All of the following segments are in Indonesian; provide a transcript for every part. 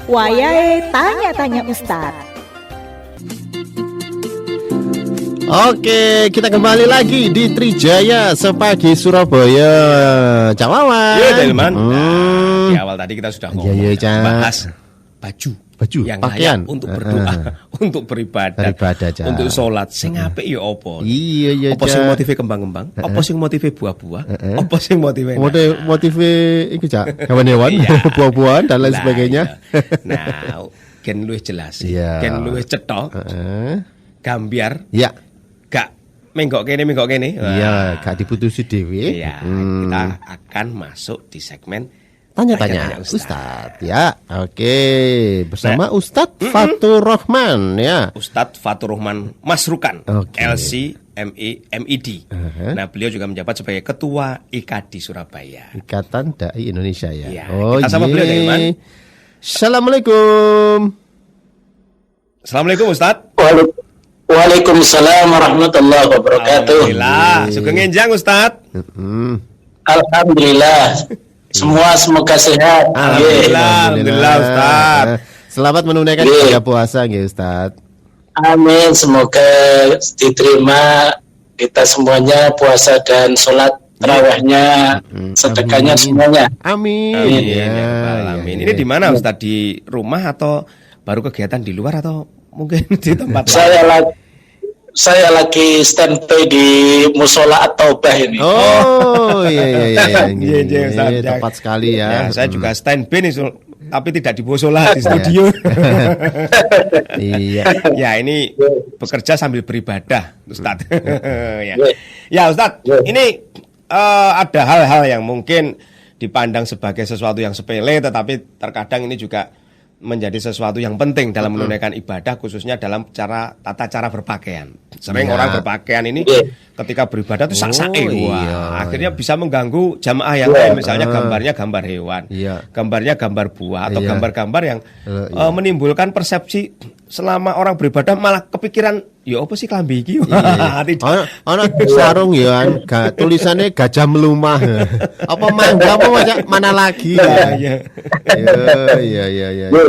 Wayahe tanya-tanya Ustad. Oke, kita kembali lagi di Trijaya Sepagi Surabaya. Cak Wawan. Iya, Delman. Di awal tadi kita sudah ngomong bahas baju yang pakaian layak untuk berdoa, untuk beribadah, untuk sholat. Sing apik ya apa? Iya, apa sing motive kembang-kembang? Apa sing motive buah-buah? Apa sing motive iku Cak, hewan-hewan, buah-buahan dan lain sebagainya. Nah, ken luwih jelas. Iya. Ken luwih cetok. Gambiar. Iya. Gak menggok kene. Iya, gak diputusi dhewe. Iya, kita akan masuk di segmen Tanya-tanya Ustadz ya. Oke, bersama Ustadz Fatur Rahman ya. Ustadz Fatur Rahman Masrukan, LC MED. Nah, beliau juga menjabat sebagai Ketua IKADI Surabaya. Ikatan Dai Indonesia ya. Ya, kita sama beliau Iman. Assalamualaikum. Assalamualaikum Ustadz. Waalaikumsalam warahmatullahi wabarakatuh. Alhamdulillah. Sugeng enjang Ustadz. Alhamdulillah. Semua semoga sehat. Alhamdulillah Ustaz. Selamat menunaikan ibadah puasa nggih Ustaz. Amin, semoga diterima kita semuanya puasa dan sholat tarawihnya, sedekahnya semuanya. Amin. Amin. Ini di mana Ustaz? Di rumah atau baru kegiatan di luar atau mungkin di tempat Saya lagi standby di Musola At-Taubah ini. Oh, iya. Ustaz. Tepat sekali ya. Saya juga standby nih, tapi tidak di Musola, di studio. Iya. Ya, ini bekerja sambil beribadah, Ustaz. Ya, Ustaz. Ini ada hal-hal yang mungkin dipandang sebagai sesuatu yang sepele, tetapi terkadang ini juga menjadi sesuatu yang penting dalam menunaikan ibadah, khususnya dalam tata cara berpakaian. Sering orang berpakaian ini ketika beribadah itu sak-sake, akhirnya bisa mengganggu jamaah yang lain. Misalnya gambarnya gambar hewan, gambarnya gambar buah, atau gambar-gambar yang menimbulkan persepsi selama orang beribadah malah kepikiran, ya apa sih klambi iki? Ana sarung ya, tulisannya gajah melumah. Apa mangga apa mana lagi? Iya.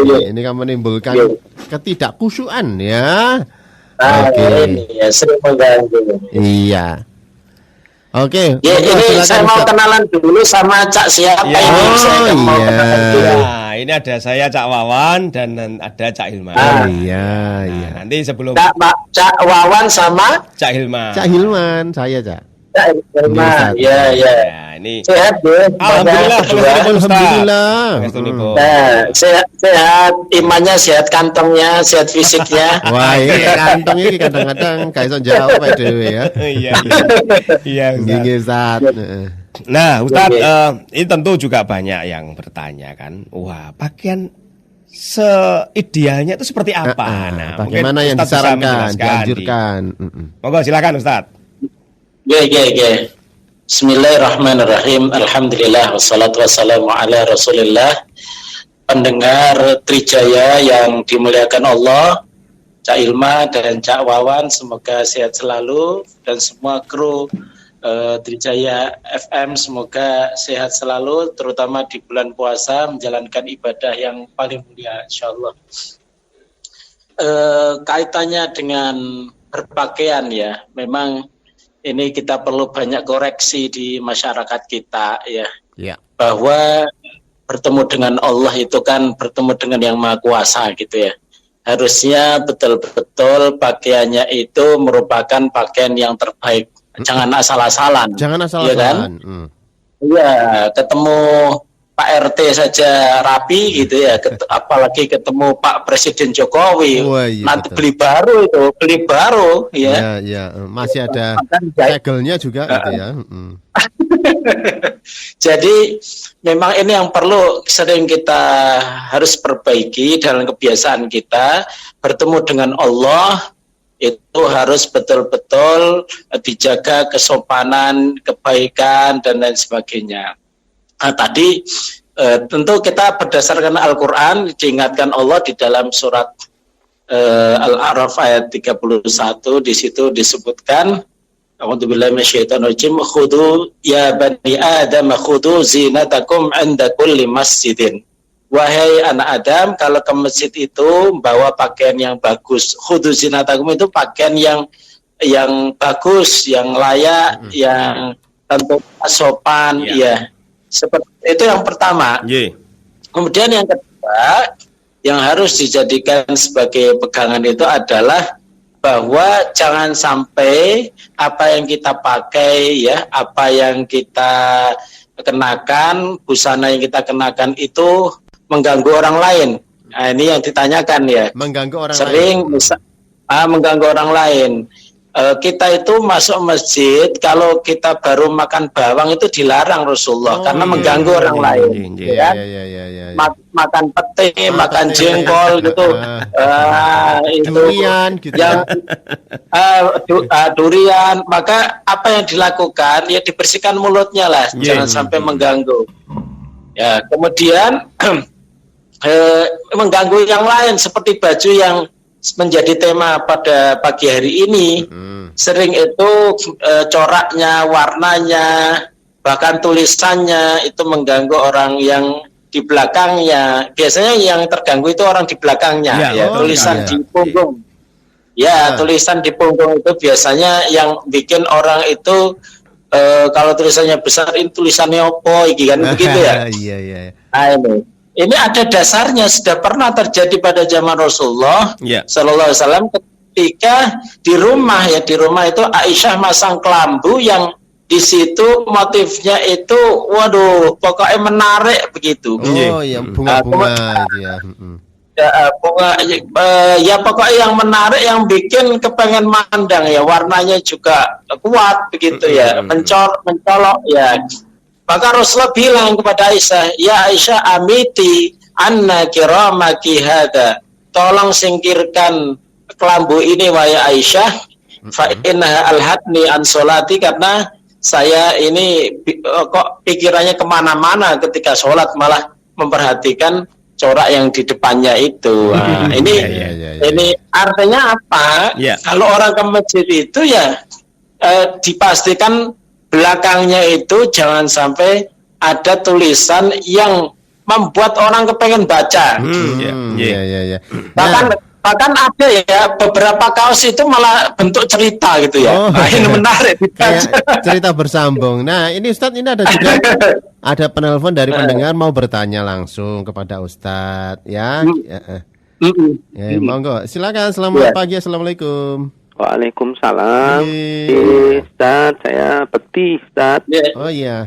Ini kan menimbulkan ketidakkusyuan ya. Oke. Ya, sering mengganggu. Iya. Oke. Ya, ini saya mau kenalan dulu sama Cak siapa ini? Saya mau kenalan dulu. Ini ada saya Cak Wawan dan ada Cak Hilman. Iya. Nanti sebelum Cak Wawan sama Cak Hilman. Cak Hilman, saya Cak. Ya. Ini sehat ya. Alhamdulillah. Nah, sehat imannya, sehat kantongnya, sehat fisiknya. Wah, ini kantongnya kadang-kadang gak iso jawab dhewe ya. Iya. Ustaz. Nah, Ustaz, ini tentu juga banyak yang bertanya kan. Wah, pakaian seidealnya itu seperti apa? Nah, bagaimana yang disarankan, dianjurkan? Monggo silakan Ustaz. Oke. Bismillahirrahmanirrahim. Alhamdulillah wassalatu wassalamu ala Rasulillah. Pendengar Trijaya yang dimuliakan Allah, Cak Ilma dan Cak Wawan, semoga sehat selalu, dan semua kru Trijaya FM semoga sehat selalu, terutama di bulan puasa menjalankan ibadah yang paling mulia insyaallah. Kaitannya dengan berpakaian ya, memang ini kita perlu banyak koreksi di masyarakat kita ya. Bahwa bertemu dengan Allah itu kan bertemu dengan yang Maha Kuasa gitu ya. Harusnya betul-betul pakaiannya itu merupakan pakaian yang terbaik. Jangan asal-asalan. Ya kan? Iya, ketemu Pak RT saja rapi gitu ya, apalagi ketemu Pak Presiden Jokowi. Nanti betul. beli baru ya. Masih ada segelnya juga gitu ya. Jadi memang ini yang perlu sering kita harus perbaiki dalam kebiasaan kita, bertemu dengan Allah itu harus betul-betul dijaga kesopanan, kebaikan dan lain sebagainya. Nah, tadi tentu kita berdasarkan Al-Quran diingatkan Allah di dalam surat Al-A'raf ayat 31, di situ disebutkan a'udzubillahi minasyaitonirrajim, khudu ya bani adam khudu zinatakum 'inda kulli masjidin. wahai anak Adam, kalau ke masjid itu bawa pakaian yang bagus. Khudzu zinatakum itu pakaian yang bagus, yang layak, yang tentu sopan, ya. Seperti itu yang pertama. Kemudian yang kedua, yang harus dijadikan sebagai pegangan itu adalah bahwa jangan sampai apa yang kita pakai, ya, apa yang kita kenakan, busana yang kita kenakan itu mengganggu orang lain. Nah, ini yang ditanyakan, ya. Mengganggu orang sering lain. Mengganggu orang lain. Kita itu masuk masjid kalau kita baru makan bawang itu dilarang Rasulullah karena mengganggu orang lain. Ya. Makan pete, makan jengkol gitu. Itu durian gitu. Yang durian, maka apa yang dilakukan ya dibersihkan mulutnya lah, jangan sampai mengganggu. Ya, kemudian mengganggu yang lain seperti baju yang menjadi tema pada pagi hari ini, sering itu coraknya, warnanya, bahkan tulisannya itu mengganggu orang yang di belakangnya. Biasanya yang terganggu itu orang di belakangnya, tulisan di punggung. Tulisan di punggung itu biasanya yang bikin orang itu kalau tulisannya besar, ini tulisannya apa, kan begitu ya. Nah, ini ada dasarnya, sudah pernah terjadi pada zaman Rasulullah Sallallahu Alaihi Wasallam ketika di rumah itu Aisyah masang kelambu yang di situ motifnya itu, waduh, pokoknya menarik begitu. Yang bunga-bunga itu ya. Ya pokoknya yang menarik, yang bikin kepengen mandang ya, warnanya juga kuat begitu ya, mencolok ya. Maka Rasulullah bilang kepada Aisyah, ya Aisyah, amiti anna kiramaki hada, tolong singkirkan kelambu ini wahai Aisyah, fa innaha alhatni an sholati, karena saya ini kok pikirannya kemana-mana ketika sholat, malah memperhatikan corak yang di depannya itu. Nah, ini artinya apa? Kalau orang ke masjid itu ya dipastikan belakangnya itu jangan sampai ada tulisan yang membuat orang kepengen baca. Bahkan ada ya beberapa kaos itu malah bentuk cerita gitu ya. Nah, ini menarik. Cerita bersambung. Nah, ini Ustadz, ini ada juga ada penelpon dari pendengar mau bertanya langsung kepada Ustadz ya. Monggo, silakan. Selamat pagi, assalamualaikum. Waalaikumsalam. Ustaz, saya Bekti, Ustaz. Oh iya.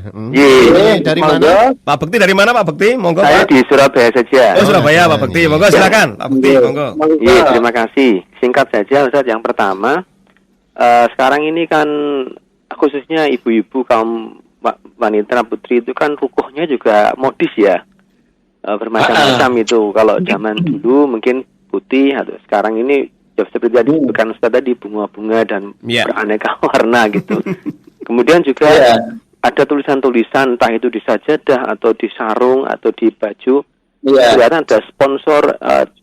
Dari mana? Pak Bekti dari mana, Pak Bekti? Monggo. Saya di Surabaya saja. Surabaya, Pak Bekti. Monggo silakan, Pak Bekti. Monggo. Terima kasih. Singkat saja, Ustaz. Yang pertama, sekarang ini kan khususnya ibu-ibu, kaum wanita putri itu kan rukuhnya juga modis ya. Bermacam-macam itu. Kalau zaman dulu mungkin putih, atau sekarang ini seperti tadi disebutkan Ustaz tadi, bunga-bunga dan beraneka warna gitu. Kemudian juga ada tulisan-tulisan, entah itu di sajadah atau di sarung atau di baju. Kelihatan ada sponsor,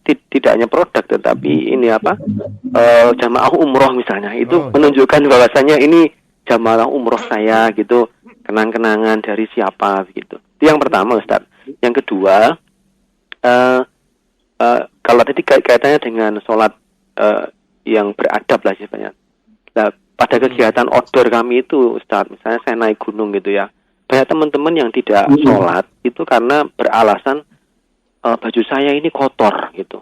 tidak hanya produk tetapi ini jamaah umroh misalnya. Itu menunjukkan bahwasanya ini jamaah umroh saya gitu, kenang-kenangan dari siapa gitu. Itu yang pertama, Ustaz. Yang kedua, kalau tadi kaitannya dengan sholat yang beradab lah sifatnya. Nah, pada kegiatan outdoor kami itu, Ustaz, misalnya saya naik gunung gitu ya, banyak teman-teman yang tidak sholat itu karena beralasan baju saya ini kotor gitu,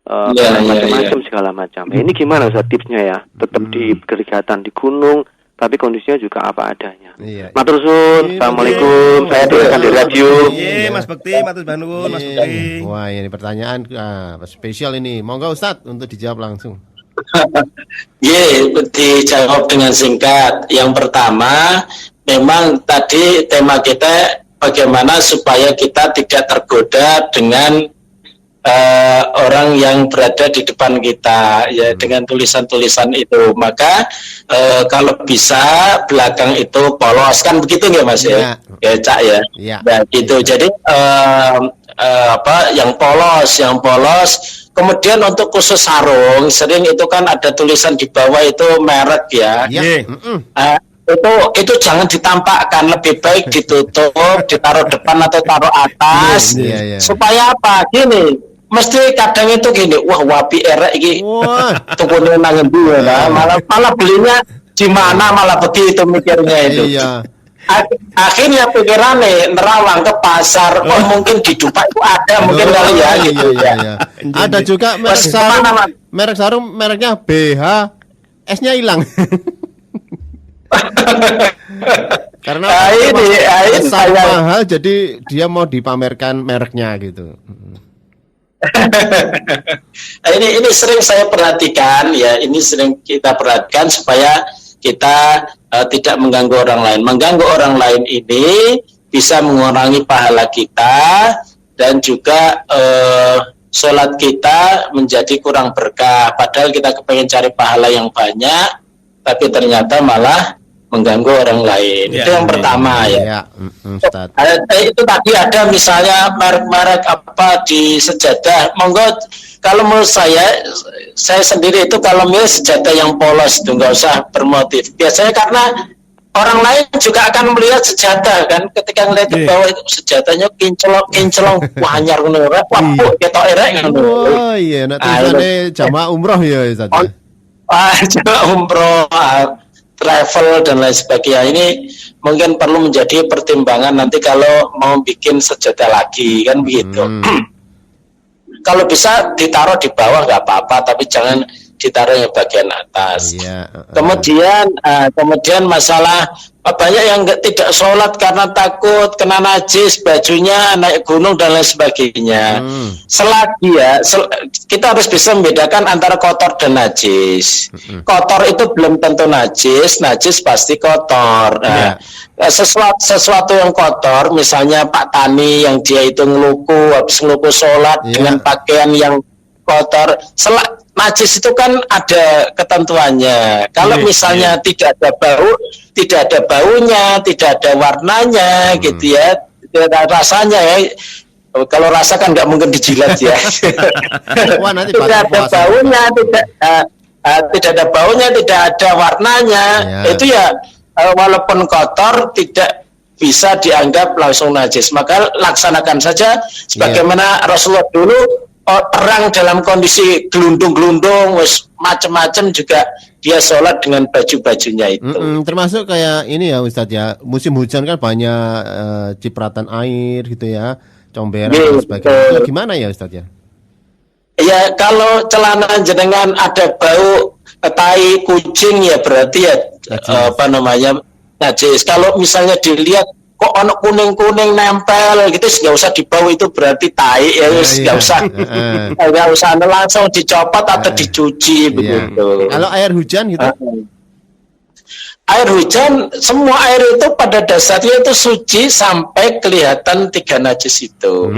macam-macam segala macam. Ini gimana Ustaz tipsnya ya? Tetap di kegiatan di gunung, tapi kondisinya juga apa adanya. Matur suwun. Assalamualaikum. Saya dengarkan di radio. Mas Bekti, matur nuwun, Mas Bekti. Wah, ini pertanyaan spesial ini. Monggo Ustadz untuk dijawab langsung. Dijawab dengan singkat. Yang pertama, memang tadi tema kita bagaimana supaya kita tidak tergoda dengan orang yang berada di depan kita ya, dengan tulisan-tulisan itu. Maka kalau bisa belakang itu polos, kan begitu nggak Mas ya? Cak ya. Nah, gitu. Jadi yang polos. Kemudian untuk khusus sarung, sering itu kan ada tulisan di bawah itu merek ya. itu jangan ditampakkan, lebih baik ditutup, ditaruh depan atau taruh atas. Supaya apa? Gini, mesti kadang itu gini, wah wapi erek iki. Tukune nang endi ya, malah belinya di mana, malah begitu mikirnya itu. Iya. Akhirnya pikirannya nerawang ke pasar, oh mungkin di Dubai itu ada, mungkin kali ya gitu ya. Ada juga merek sarung mereknya BH, S-nya hilang. Karena ini mahal, jadi dia mau dipamerkan mereknya gitu. Ini sering saya perhatikan ya, ini sering kita perhatikan supaya kita tidak mengganggu orang lain. Mengganggu orang lain ini bisa mengurangi pahala kita dan juga sholat kita menjadi kurang berkah. Padahal kita kepengen cari pahala yang banyak, tapi ternyata malah mengganggu orang lain. Itu yang pertama ya. Itu tadi ada misalnya merek-merek apa di sejadah. Monggo, kalau menurut saya sendiri itu kalau milih sejadah yang polos itu nggak usah bermotif. Biasanya karena orang lain juga akan melihat sejadah kan, ketika ngelihat ke bawah itu sejadahnya kinclong wanyar ngono, wah ketok erek ngono. Oh iya, nek tulisane jamaah umroh ya Ustaz. Jamaah umroh, travel dan lain sebagainya. Ini mungkin perlu menjadi pertimbangan nanti kalau mau bikin sejadah lagi kan begitu. Kalau bisa ditaruh di bawah nggak apa-apa, tapi jangan ditaruh yang bagian atas. Kemudian masalah banyak yang tidak sholat karena takut kena najis, bajunya naik gunung dan lain sebagainya. Selagi kita harus bisa membedakan antara kotor dan najis. Kotor itu belum tentu najis, najis pasti kotor. Sesuatu yang kotor, misalnya Pak Tani yang dia itu habis ngeluku sholat dengan pakaian yang kotor, najis itu kan ada ketentuannya. Kalau misalnya tidak ada bau, tidak ada baunya, tidak ada warnanya, gitu ya, tidak ada rasanya ya. Kalau rasa kan nggak mungkin dijilat ya. Tidak ada baunya, tidak ada baunya, tidak ada warnanya. Itu ya walaupun kotor tidak bisa dianggap langsung najis. Maka laksanakan saja sebagaimana Rasulullah dulu. Perang dalam kondisi gelundung-gelundung, macam-macam juga dia sholat dengan baju-bajunya itu. Termasuk kayak ini ya Ustadz ya, musim hujan kan banyak cipratan air gitu ya, comberan dan sebagainya. Gimana ya Ustadz ya? Ya kalau celana jenengan ada bau tai kucing ya berarti ya najis. Kalau misalnya dilihat kok ono kuning-kuning nempel gitu, nggak usah dibawa, itu berarti tai ya, nggak usah langsung dicopot atau dicuci begitu. Kalau air hujan gitu? Air hujan, semua air itu pada dasarnya itu suci sampai kelihatan tiga najis itu.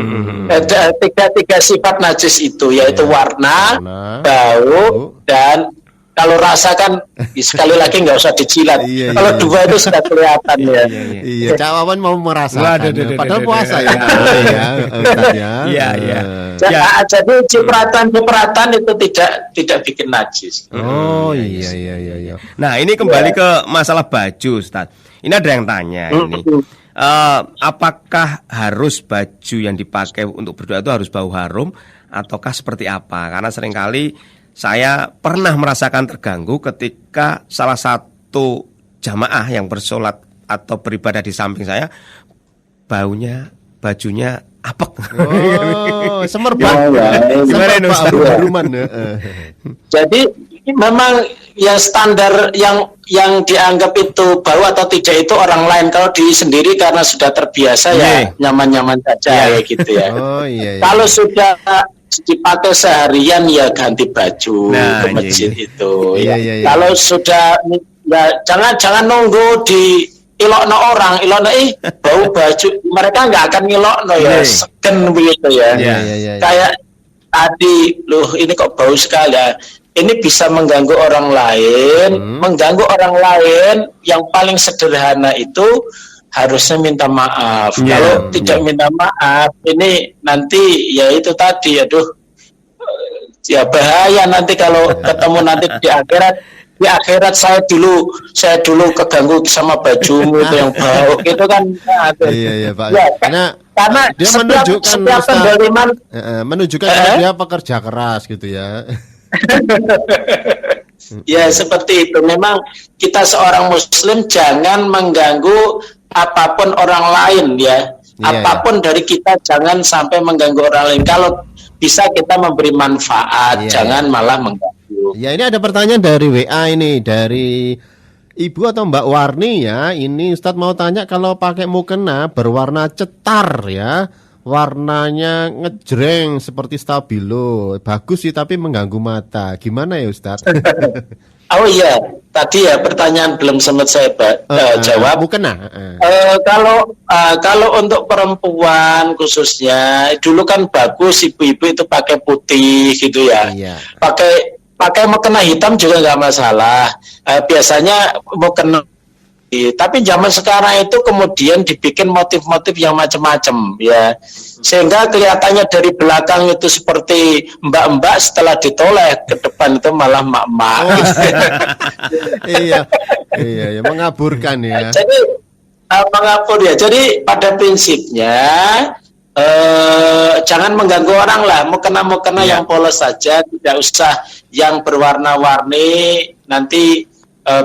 Tiga sifat najis itu, yaitu warna, bau, dan kalau rasakan sekali lagi nggak usah dijilat. Kalau dua itu sudah kelihatan ya. Iya, Cawawan mau merasakan. Padahal puasa ya. Jadi cipratan itu tidak bikin najis. Oh iya. Nah ini kembali ke masalah baju, Ustaz. Ini ada yang tanya ini. Apakah harus baju yang dipakai untuk berdoa itu harus bau harum ataukah seperti apa? Karena seringkali saya pernah merasakan terganggu ketika salah satu jamaah yang bersolat atau beribadah di samping saya, bajunya apek. Semerbak. Jadi memang yang standar yang dianggap itu bau atau tidak itu orang lain. Kalau diri sendiri karena sudah terbiasa ya nyaman-nyaman saja ya gitu ya. Kalau sudah dipakai seharian ya ganti baju ke masjid itu. Kalau sudah ya jangan nunggu di ilokno orang, bau baju, mereka nggak akan ngilokno ya, segen begitu ya. Kayak tadi, loh ini kok bau sekali ya. Ini bisa mengganggu orang lain, yang paling sederhana itu harusnya minta maaf. Kalau tidak minta maaf, ini nanti ya itu tadi, ya bahaya nanti kalau ketemu nanti di akhirat di akhirat saya dulu keganggu sama bajumu itu yang bau gitu kan. Iya Pak. Ya, karena dia setiap pendoliman menunjukkan kalau dia pekerja keras gitu ya. Ya seperti itu. Memang kita seorang muslim jangan mengganggu apapun orang lain ya. Apapun dari kita jangan sampai mengganggu orang lain. Kalau bisa kita memberi manfaat, jangan malah mengganggu. Ya, ini ada pertanyaan dari WA ini, dari Ibu atau Mbak Warni ya. Ini Ustadz mau tanya, kalau pakai mukena berwarna cetar ya, warnanya ngejreng seperti stabilo, bagus sih tapi mengganggu mata. Gimana ya Ustadz? Oh iya, tadi ya pertanyaan belum sempat saya jawab. Mukena. Kalau untuk perempuan khususnya, dulu kan bagus ibu-ibu itu pakai putih gitu ya. Iya. Pakai mukena hitam juga nggak masalah. Biasanya mukena, tapi zaman sekarang itu kemudian dibikin motif-motif yang macam-macam ya, sehingga kelihatannya dari belakang itu seperti mbak-mbak, setelah ditoleh ke depan itu malah mak-mak. Iya, mengaburkan ya. Jadi mengabur ya. Jadi pada prinsipnya jangan mengganggu orang lah. Mukena yang polos saja, tidak usah yang berwarna-warni, nanti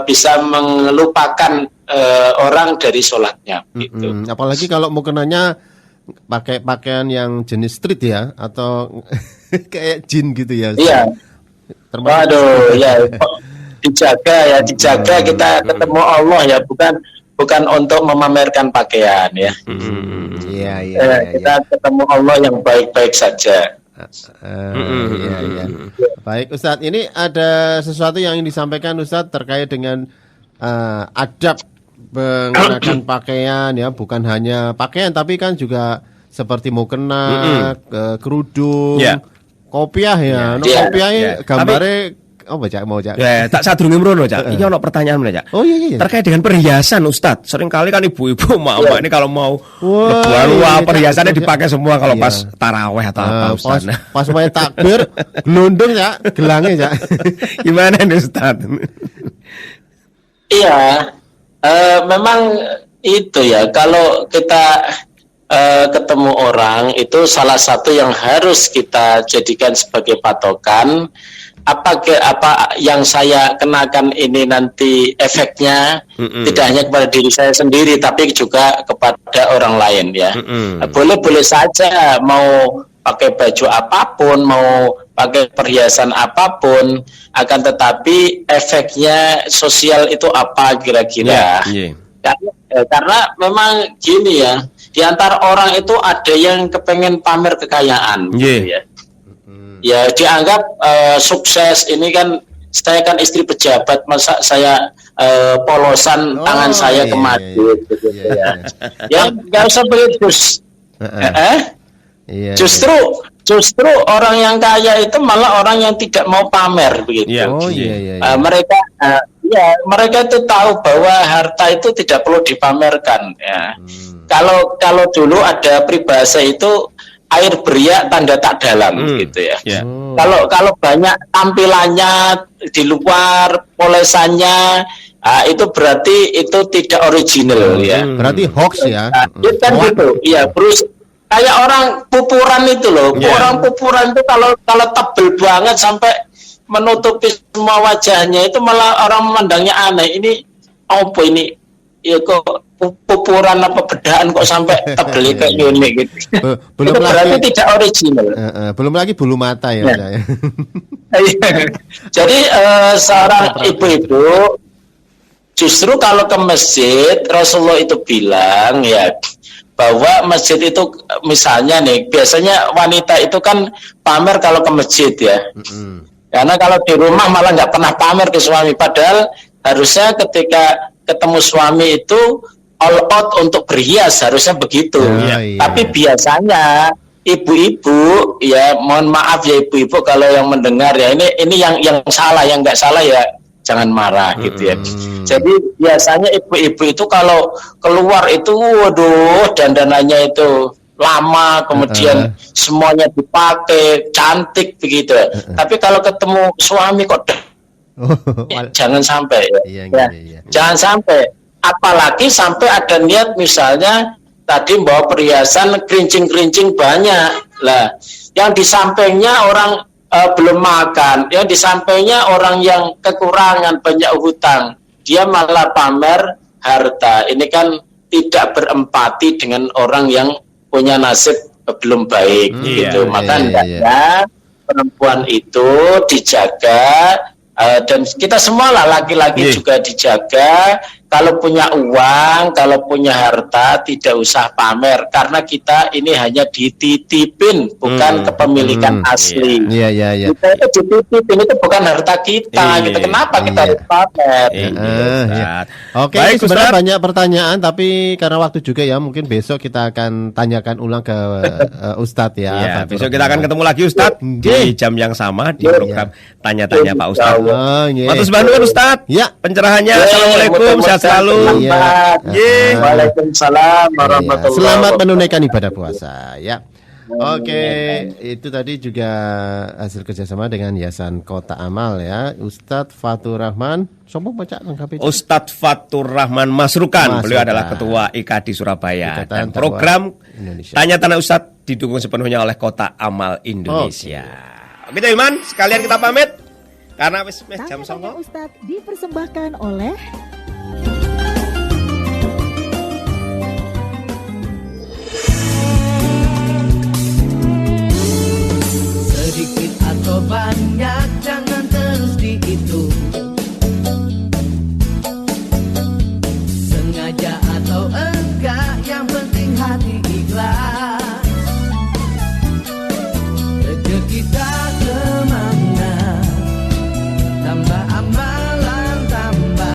bisa melupakan orang dari sholatnya gitu. Apalagi kalau mukenanya pakai pakaian yang jenis street ya, atau kayak jin gitu ya. Iya. Waduh, ya dijaga kita ketemu Allah ya, bukan untuk memamerkan pakaian ya. Kita ketemu Allah yang baik-baik saja. Iya. Baik Ustadz, ini ada sesuatu yang ingin disampaikan Ustadz terkait dengan adab mengenakan pakaian ya, bukan hanya pakaian tapi kan juga seperti mukena, kerudung, kopiah ya. Kopiah gambarnya mau Cak? Ya, tak sadurunge mrono, Cak. Iki ono pertanyaan meneh, Cak. Oh iya. Terkait dengan perhiasan, Ustadz. Sering kali kan ibu-ibu mama ini kalau mau lebaran perhiasannya dipakai semua kalau pas taraweh atau apa, Ustadz. Pas main takbir, gelondong ya, gelangnya, Cak. Gimana nih, Ustadz? Iya, memang itu ya, kalau kita ketemu orang itu salah satu yang harus kita jadikan sebagai patokan, apa yang saya kenakan ini nanti efeknya tidak hanya kepada diri saya sendiri tapi juga kepada orang lain ya. Boleh saja mau pakai baju apapun, mau pakai perhiasan apapun, akan tetapi efeknya sosial itu apa kira-kira? Karena memang gini ya, di antara orang itu ada yang kepengen pamer kekayaan gitu ya. Ya dianggap sukses. Ini kan saya kan istri pejabat, masa saya polosan tangan saya kemari gitu ya. Ya nggak usah begitu. Justru orang yang kaya itu malah orang yang tidak mau pamer begitu. Mereka itu tahu bahwa harta itu tidak perlu dipamerkan ya. Kalau dulu ada peribahasa itu, air beriak tanda tak dalam gitu ya. Kalau banyak tampilannya di luar, polesannya, itu berarti itu tidak original ya. Berarti hoax ya. Kan gitu. Iya, terus kayak orang pupuran itu loh. Orang pupuran itu kalau tebel banget sampai menutupi semua wajahnya, itu malah orang memandangnya aneh. Ini apa ini? Ya kok pupuran apa bedaan kok sampai tebel kayak gini gitu. Belum itu lagi, berarti tidak original. Belum lagi bulu mata ya. Jadi seorang ibu-ibu justru kalau ke masjid, Rasulullah itu bilang ya, bahwa masjid itu misalnya nih, biasanya wanita itu kan pamer kalau ke masjid ya. Karena kalau di rumah malah nggak pernah pamer ke suami, padahal harusnya ketika ketemu suami itu all out untuk berhias, harusnya begitu. Tapi biasanya ibu-ibu ya, mohon maaf ya ibu-ibu kalau yang mendengar ya, ini yang salah, yang nggak salah ya jangan marah gitu ya. Jadi biasanya ibu-ibu itu kalau keluar itu waduh dandanannya itu lama, kemudian semuanya dipakai cantik begitu. Tapi kalau ketemu suami kok Jangan sampai Iya. Jangan sampai, apalagi sampai ada niat misalnya tadi bawa perhiasan kerincing-kerincing banyak. Lah, yang di sampingnya orang belum makan, yang di sampingnya orang yang kekurangan banyak hutang, dia malah pamer harta. Ini kan tidak berempati dengan orang yang punya nasib belum baik gitu. Maka hendaknya perempuan itu dijaga, dan kita semua lah laki-laki juga dijaga. Kalau punya uang, kalau punya harta, tidak usah pamer, karena kita ini hanya dititipin, bukan kepemilikan asli. Iya. Kita itu dititipin, itu bukan harta kita. Gitu. Kenapa kita harus pamer? Oke, Baik, sebenarnya Ustaz. banyak pertanyaan, tapi karena waktu juga ya, mungkin besok kita akan tanyakan ulang ke Ustadz ya. Ya, Fatur besok kita akan ketemu lagi Ustadz di jam yang sama di program Tanya-Tanya Pak Ustadz. Matur Bandung Ustadz. Ya. Pencerahannya. Assalamualaikum. Sehat selalu. Waalaikumsalam warahmatullahi Selamat wabarakatuh. menunaikan ibadah puasa ya. Oke, itu tadi juga hasil kerjasama dengan Yayasan Kota Amal ya. Ustadz Fatur Rahman, sombong baca lengkap itu. Ustadz Fatur Rahman Masrukan. Beliau Masrukan. adalah Ketua IKAD Surabaya. Ikatan Dan program Indonesia. Tanya-Tanya Ustadz didukung sepenuhnya oleh Kota Amal Indonesia. Oke, teman, sekalian kita pamit karena wis jam Tanya-tanya 09.00. Ustadz dipersembahkan oleh Sedikit atau banyak jangan terus dihitung, sengaja atau